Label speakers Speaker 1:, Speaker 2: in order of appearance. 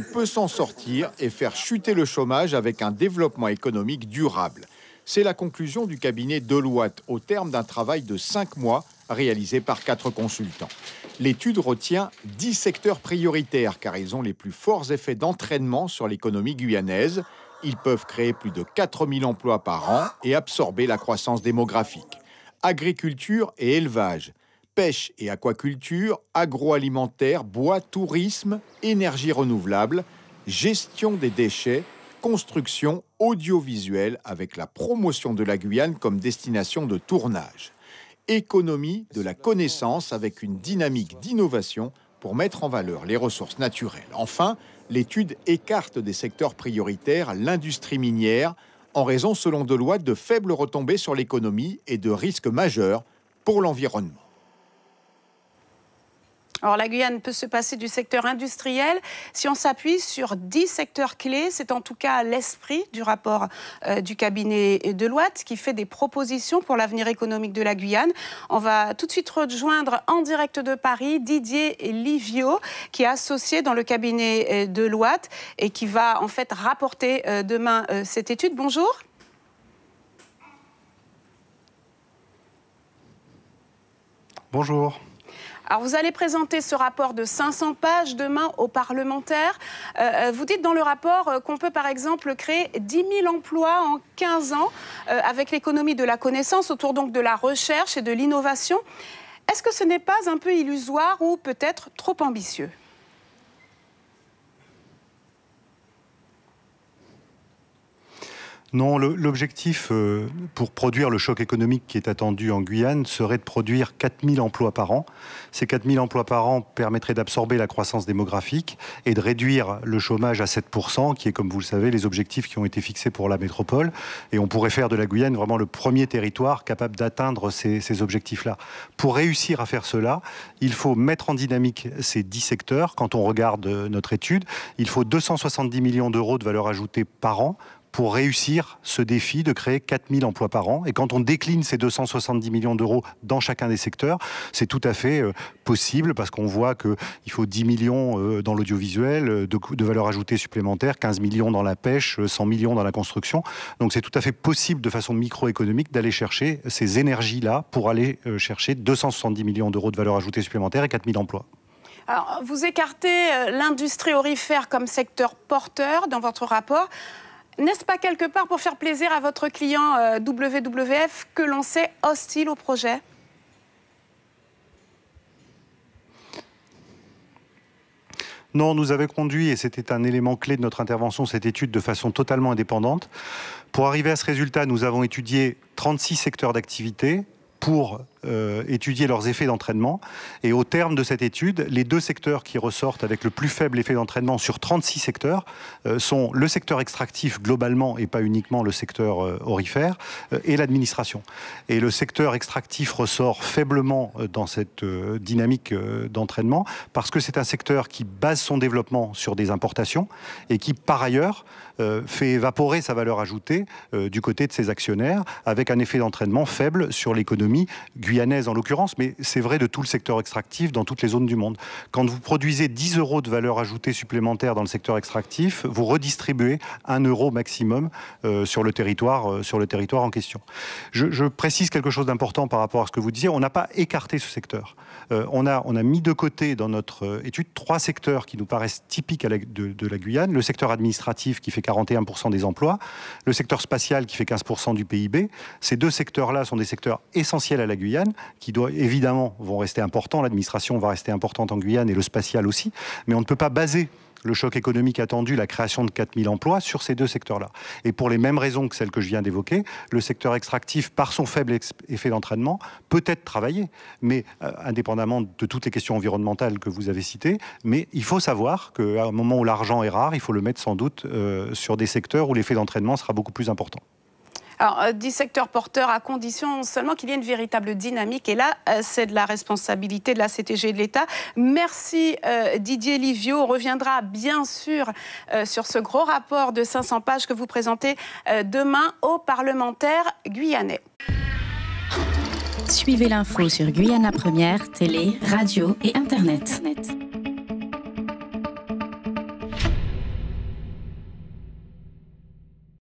Speaker 1: peut s'en sortir et faire chuter le chômage avec un développement économique durable. C'est la conclusion du cabinet Deloitte au terme d'un travail de 5 mois réalisé par 4 consultants. L'étude retient 10 secteurs prioritaires car ils ont les plus forts effets d'entraînement sur l'économie guyanaise. Ils peuvent créer plus de 4000 emplois par an et absorber la croissance démographique. Agriculture et élevage, pêche et aquaculture, agroalimentaire, bois, tourisme, énergie renouvelable, gestion des déchets, construction, audiovisuelle avec la promotion de la Guyane comme destination de tournage. Économie de la connaissance avec une dynamique d'innovation pour mettre en valeur les ressources naturelles. Enfin, l'étude écarte des secteurs prioritaires l'industrie minière en raison, selon Deloitte, de faibles retombées sur l'économie et de risques majeurs pour l'environnement.
Speaker 2: Alors la Guyane peut se passer du secteur industriel si on s'appuie sur 10 secteurs clés. C'est en tout cas l'esprit du rapport du cabinet Deloitte qui fait des propositions pour l'avenir économique de la Guyane. On va tout de suite rejoindre en direct de Paris Didier Livio qui est associé dans le cabinet Deloitte et qui va en fait rapporter demain cette étude. Bonjour.
Speaker 3: Bonjour.
Speaker 2: Alors vous allez présenter ce rapport de 500 pages demain aux parlementaires. Vous dites dans le rapport qu'on peut par exemple créer 10 000 emplois en 15 ans avec l'économie de la connaissance autour donc de la recherche et de l'innovation. Est-ce que ce n'est pas un peu illusoire ou peut-être trop ambitieux ?
Speaker 3: Non, l'objectif pour produire le choc économique qui est attendu en Guyane serait de produire 4000 emplois par an. Ces 4000 emplois par an permettraient d'absorber la croissance démographique et de réduire le chômage à 7%, qui est, comme vous le savez, les objectifs qui ont été fixés pour la métropole. Et on pourrait faire de la Guyane vraiment le premier territoire capable d'atteindre ces objectifs-là. Pour réussir à faire cela, il faut mettre en dynamique ces 10 secteurs. Quand on regarde notre étude, il faut 270 millions d'euros de valeur ajoutée par an pour réussir ce défi de créer 4000 emplois par an. Et quand on décline ces 270 millions d'euros dans chacun des secteurs, c'est tout à fait possible parce qu'on voit qu'il faut 10 millions dans l'audiovisuel de valeur ajoutée supplémentaire, 15 millions dans la pêche, 100 millions dans la construction. Donc c'est tout à fait possible de façon microéconomique d'aller chercher ces énergies-là pour aller chercher 270 millions d'euros de valeur ajoutée supplémentaire et 4000 emplois.
Speaker 2: Alors, vous écartez l'industrie aurifère comme secteur porteur dans votre rapport. N'est-ce pas quelque part pour faire plaisir à votre client WWF que l'on s'est hostile au projet ?
Speaker 3: Non, nous avons conduit, et c'était un élément clé de notre intervention, cette étude de façon totalement indépendante. Pour arriver à ce résultat, nous avons étudié 36 secteurs d'activité pour étudier leurs effets d'entraînement. Et au terme de cette étude, les 2 secteurs qui ressortent avec le plus faible effet d'entraînement sur 36 secteurs sont le secteur extractif globalement et pas uniquement le secteur aurifère et l'administration. Et le secteur extractif ressort faiblement dans cette dynamique d'entraînement parce que c'est un secteur qui base son développement sur des importations et qui par ailleurs fait évaporer sa valeur ajoutée du côté de ses actionnaires avec un effet d'entraînement faible sur l'économie guyanaise en l'occurrence, mais c'est vrai de tout le secteur extractif dans toutes les zones du monde. Quand vous produisez 10 euros de valeur ajoutée supplémentaire dans le secteur extractif, vous redistribuez 1 euro maximum sur le territoire en question. Je précise quelque chose d'important par rapport à ce que vous disiez. On n'a pas écarté ce secteur. On a mis de côté dans notre étude 3 secteurs qui nous paraissent typiques de la Guyane. Le secteur administratif qui fait 41% des emplois, le secteur spatial qui fait 15% du PIB. Ces 2 secteurs-là sont des secteurs essentiels à la Guyane, qui évidemment vont rester importants. L'administration va rester importante en Guyane et le spatial aussi. Mais on ne peut pas baser le choc économique attendu, la création de 4000 emplois sur ces 2 secteurs-là. Et pour les mêmes raisons que celles que je viens d'évoquer, le secteur extractif, par son faible effet d'entraînement, peut être travaillé, mais indépendamment de toutes les questions environnementales que vous avez citées. Mais il faut savoir qu'à un moment où l'argent est rare, il faut le mettre sans doute sur des secteurs où l'effet d'entraînement sera beaucoup plus important.
Speaker 2: Alors, 10 secteurs porteurs à condition seulement qu'il y ait une véritable dynamique. Et là, c'est de la responsabilité de la CTG et de l'État. Merci Didier Livio. On reviendra bien sûr sur ce gros rapport de 500 pages que vous présentez demain aux parlementaires guyanais.
Speaker 4: Suivez l'info sur Guyana Première, télé, radio et Internet.